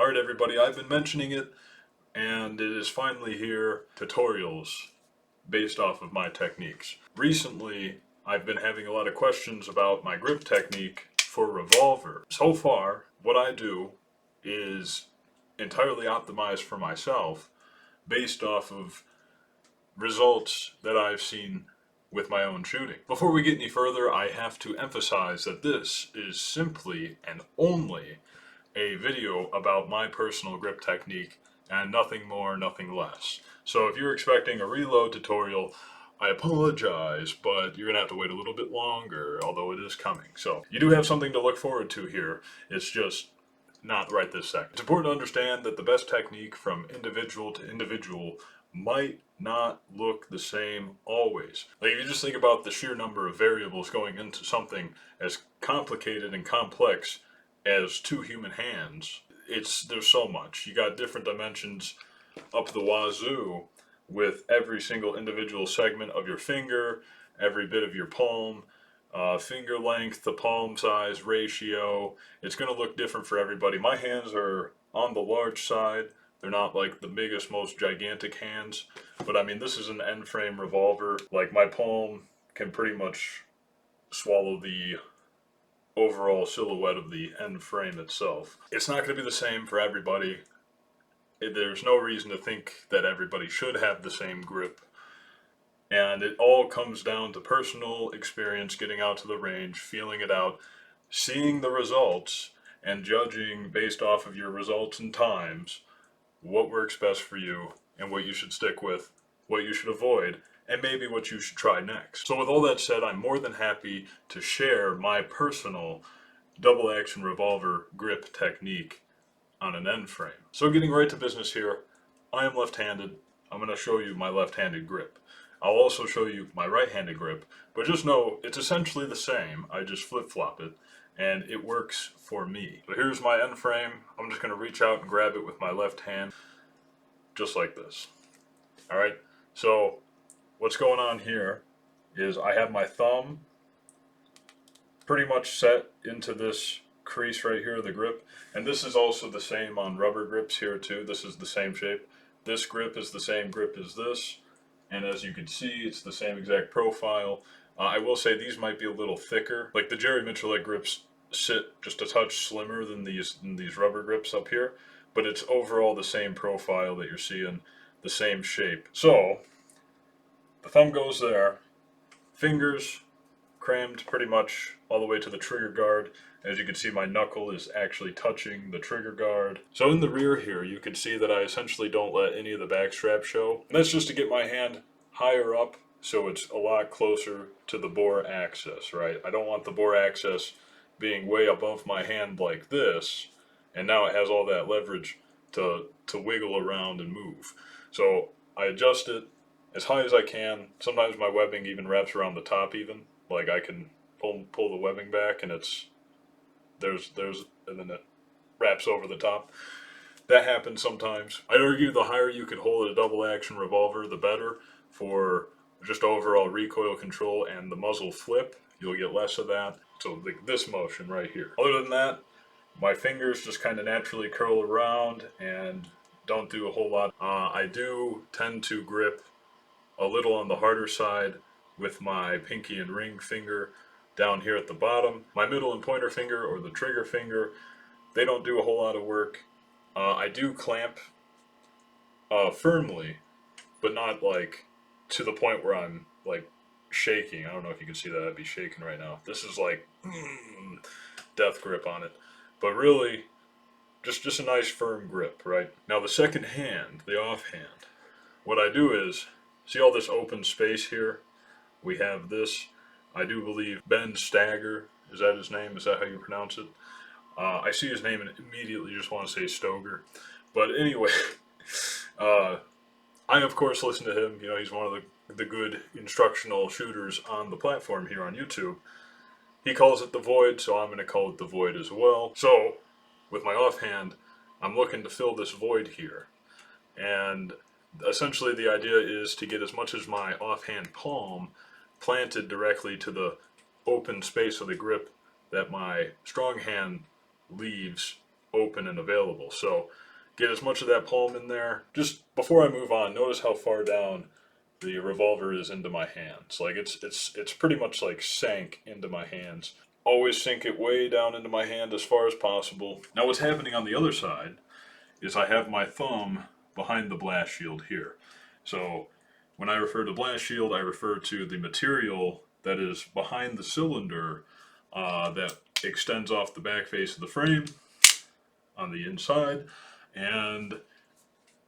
Alright everybody, I've been mentioning it, and it is finally here. Tutorials based off of my techniques. Recently, I've been having a lot of questions about my grip technique for revolver. So far, what I do is entirely optimized for myself based off of results that I've seen with my own shooting. Before we get any further, I have to emphasize that this is simply and only a video about my personal grip technique and nothing more, nothing less. So if you're expecting a reload tutorial, I apologize, but you're gonna have to wait a little bit longer, although it is coming. So you do have something to look forward to here. It's just not right this second. It's important to understand that the best technique from individual to individual might not look the same always. Like if you just think about the sheer number of variables going into something as complicated and complex as two human hands, there's so much. You got different dimensions up the wazoo with every single individual segment of your finger, every bit of your palm, finger length, the palm size ratio. It's going to look different for everybody. My hands are on the large side. They're not like the biggest, most gigantic hands, but I mean, this is an end frame revolver. Like my palm can pretty much swallow the overall silhouette of the end frame itself. It's not going to be the same for everybody. There's no reason to think that everybody should have the same grip. And it all comes down to personal experience, getting out to the range, feeling it out, seeing the results, and judging based off of your results and times what works best for you and what you should stick with, what you should avoid, and maybe what you should try next. So with all that said, I'm more than happy to share my personal double action revolver grip technique on an end frame. So getting right to business here, I am left-handed. I'm going to show you my left-handed grip. I'll also show you my right-handed grip, but just know it's essentially the same. I just flip-flop it, and it works for me. So here's my end frame. I'm just going to reach out and grab it with my left hand, just like this. All right, so what's going on here is I have my thumb pretty much set into this crease right here of the grip, and this is also the same on rubber grips here too. This is the same shape. This grip is the same grip as this, and as you can see, it's the same exact profile. I will say these might be a little thicker. Like the Jerry Mitchell grips sit just a touch slimmer than these rubber grips up here, but it's overall the same profile that you're seeing, the same shape. So the thumb goes there, fingers crammed pretty much all the way to the trigger guard. As you can see, my knuckle is actually touching the trigger guard. So in the rear here, you can see that I essentially don't let any of the back strap show. And that's just to get my hand higher up so it's a lot closer to the bore axis, right? I don't want the bore axis being way above my hand like this, and now it has all that leverage to wiggle around and move. So I adjust it as high as I can. Sometimes my webbing even wraps around the top even. Like I can pull the webbing back and and then it wraps over the top. That happens sometimes. I'd argue the higher you can hold a double action revolver, the better for just overall recoil control and the muzzle flip. You'll get less of that. So this motion right here. Other than that, my fingers just kind of naturally curl around and don't do a whole lot. I do tend to grip a little on the harder side with my pinky and ring finger down here at the bottom. My middle and pointer finger, or the trigger finger, they don't do a whole lot of work. I do clamp firmly, but not like to the point where I'm like shaking. I don't know if you can see that. I'd be shaking right now. This is like death grip on it. But really, just a nice firm grip, right? Now the second hand, the offhand, what I do is, see all this open space here? We have this, I do believe, Ben Stagger, is that his name? Is that how you pronounce it? I see his name and immediately just want to say Stoger. But anyway, I of course listen to him. You know, he's one of the good instructional shooters on the platform here on YouTube. He calls it the void, so I'm going to call it the void as well. So, with my offhand, I'm looking to fill this void here. And essentially the idea is to get as much as my offhand palm planted directly to the open space of the grip that my strong hand leaves open and available. So get as much of that palm in there. Just before I move on, notice how far down the revolver is into my hands. Like it's pretty much like sank into my hands. Always sink it way down into my hand as far as possible. Now what's happening on the other side is I have my thumb behind the blast shield here. So when I refer to blast shield, I refer to the material that is behind the cylinder that extends off the back face of the frame on the inside, and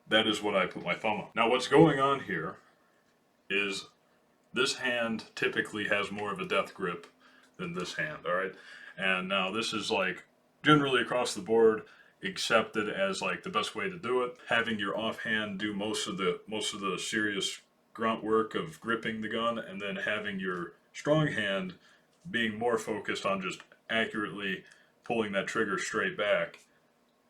that is what I put my thumb on. Now what's going on here is this hand typically has more of a death grip than this hand, alright? And now this is like generally across the board accepted as like the best way to do it. Having your offhand do most of the serious grunt work of gripping the gun, and then having your strong hand being more focused on just accurately pulling that trigger straight back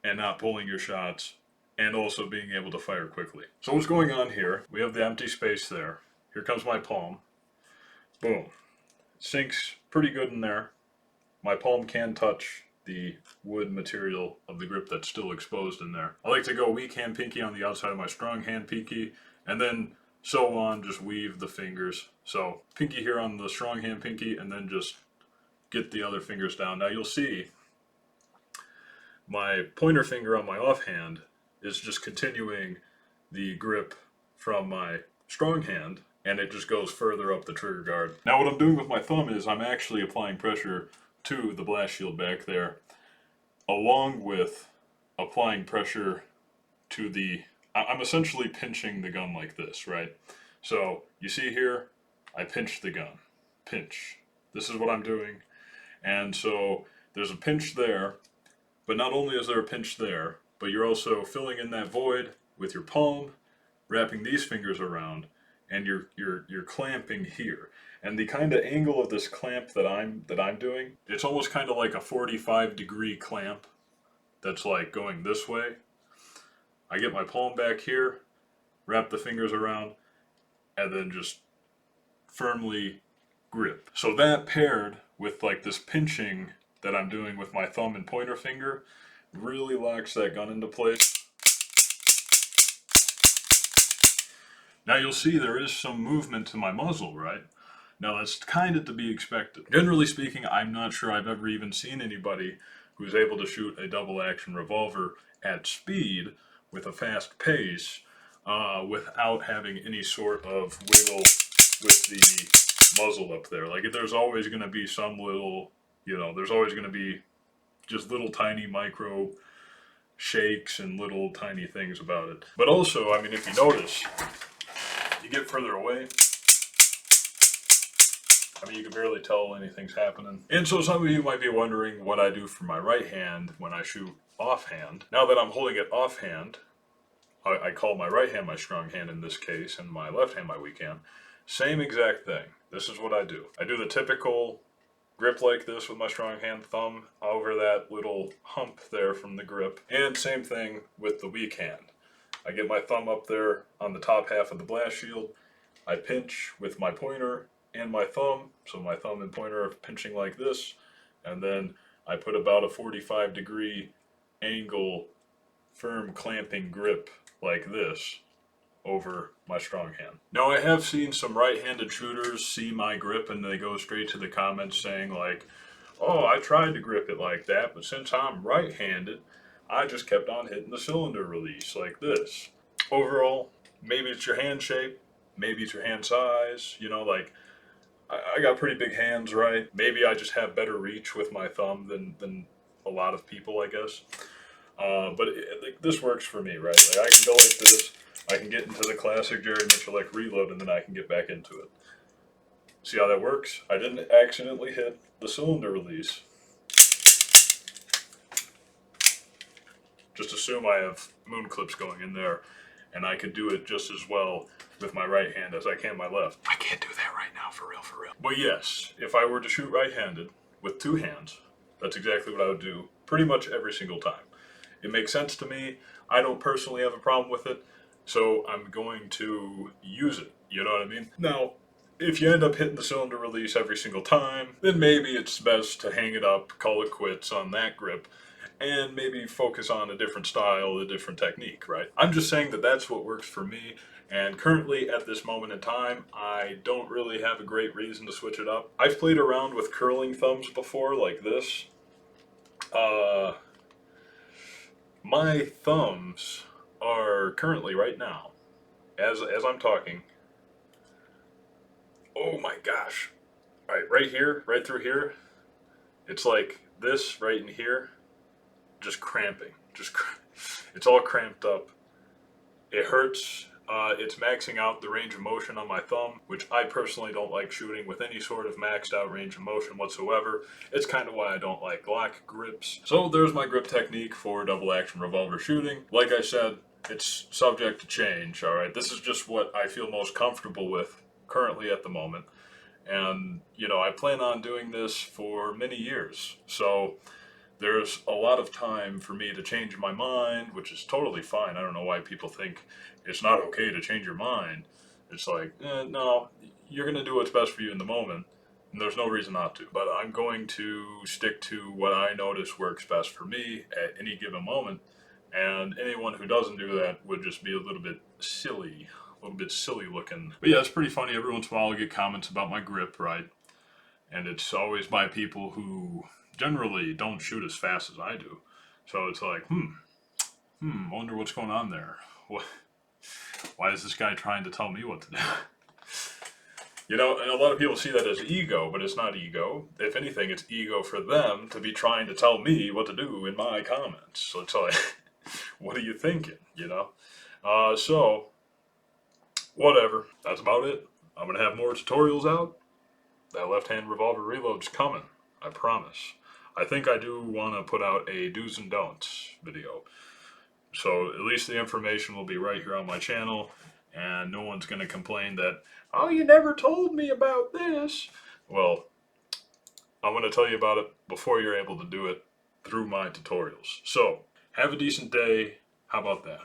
and not pulling your shots, and also being able to fire quickly. So what's going on here, we have the empty space there. Here comes my palm. Boom. Sinks pretty good in there. My palm can touch the wood material of the grip that's still exposed in there. I like to go weak hand pinky on the outside of my strong hand pinky, and then so on, just weave the fingers. So pinky here on the strong hand pinky, and then just get the other fingers down. Now you'll see my pointer finger on my offhand is just continuing the grip from my strong hand, and it just goes further up the trigger guard. Now what I'm doing with my thumb is I'm actually applying pressure to the blast shield back there, along with applying pressure to the... I'm essentially pinching the gun like this, right? So you see here, I pinch the gun. Pinch. This is what I'm doing. And so there's a pinch there, but not only is there a pinch there, but you're also filling in that void with your palm, wrapping these fingers around, and you're clamping here. And the kind of angle of this clamp that I'm doing, it's almost kind of like a 45-degree clamp that's like going this way. I get my palm back here, wrap the fingers around, and then just firmly grip. So that paired with like this pinching that I'm doing with my thumb and pointer finger really locks that gun into place. Now you'll see there is some movement to my muzzle, right? Now that's kind of to be expected. Generally speaking, I'm not sure I've ever even seen anybody who's able to shoot a double action revolver at speed with a fast pace without having any sort of wiggle with the muzzle up there. Like there's always going to be some little, there's always going to be just little tiny micro shakes and little tiny things about it. But also, I mean, if you notice, you get further away, I mean, you can barely tell anything's happening. And so some of you might be wondering what I do for my right hand when I shoot offhand. Now that I'm holding it offhand, I call my right hand my strong hand in this case, and my left hand my weak hand. Same exact thing. This is what I do. I do the typical grip like this with my strong hand, thumb over that little hump there from the grip. And same thing with the weak hand. I get my thumb up there on the top half of the blast shield. I pinch with my pointer and my thumb, so my thumb and pointer are pinching like this, and then I put about a 45-degree angle firm clamping grip like this over my strong hand. Now I have seen some right-handed shooters see my grip and they go straight to the comments saying like, oh, I tried to grip it like that, but since I'm right-handed, I just kept on hitting the cylinder release like this. Overall, maybe it's your hand shape, maybe it's your hand size, like I got pretty big hands, right? Maybe I just have better reach with my thumb than a lot of people, I guess. But this works for me, right? Like I can go like this, I can get into the classic Jerry Mitchell-like reload, and then I can get back into it. See how that works? I didn't accidentally hit the cylinder release. Just assume I have moon clips going in there, and I could do it just as well with my right hand as I can my left. I can't do that right now, for real, for real. But yes, if I were to shoot right-handed with two hands, that's exactly what I would do pretty much every single time. It makes sense to me. I don't personally have a problem with it, so I'm going to use it. You know what I mean? Now, if you end up hitting the cylinder release every single time, then maybe it's best to hang it up, call it quits on that grip, and maybe focus on a different style, a different technique, right? I'm just saying that that's what works for me. And currently, at this moment in time, I don't really have a great reason to switch it up. I've played around with curling thumbs before, like this. Uh, my thumbs are currently, right now, as I'm talking, oh my gosh. All right, right here, right through here, it's like this right in here, just cramping. It's all cramped up. It hurts. It's maxing out the range of motion on my thumb, which I personally don't like shooting with any sort of maxed out range of motion whatsoever. It's kind of why I don't like Glock grips. So there's my grip technique for double action revolver shooting. Like I said, it's subject to change, alright? This is just what I feel most comfortable with currently at the moment. And, I plan on doing this for many years. So there's a lot of time for me to change my mind, which is totally fine. I don't know why people think it's not okay to change your mind. It's like, no, you're going to do what's best for you in the moment, and there's no reason not to. But I'm going to stick to what I notice works best for me at any given moment, and anyone who doesn't do that would just be a little bit silly looking. But yeah, it's pretty funny. Every once in a while I get comments about my grip, right? And it's always by people who generally don't shoot as fast as I do. So it's like, wonder what's going on there. Why is this guy trying to tell me what to do? And a lot of people see that as ego, but it's not ego. If anything, it's ego for them to be trying to tell me what to do in my comments. So it's like, what are you thinking, So, whatever. That's about it. I'm going to have more tutorials out. That left-hand revolver reload's coming. I promise. I think I do want to put out a do's and don'ts video. So at least the information will be right here on my channel, and no one's going to complain that, oh, you never told me about this. Well, I'm going to tell you about it before you're able to do it through my tutorials. So, have a decent day. How about that?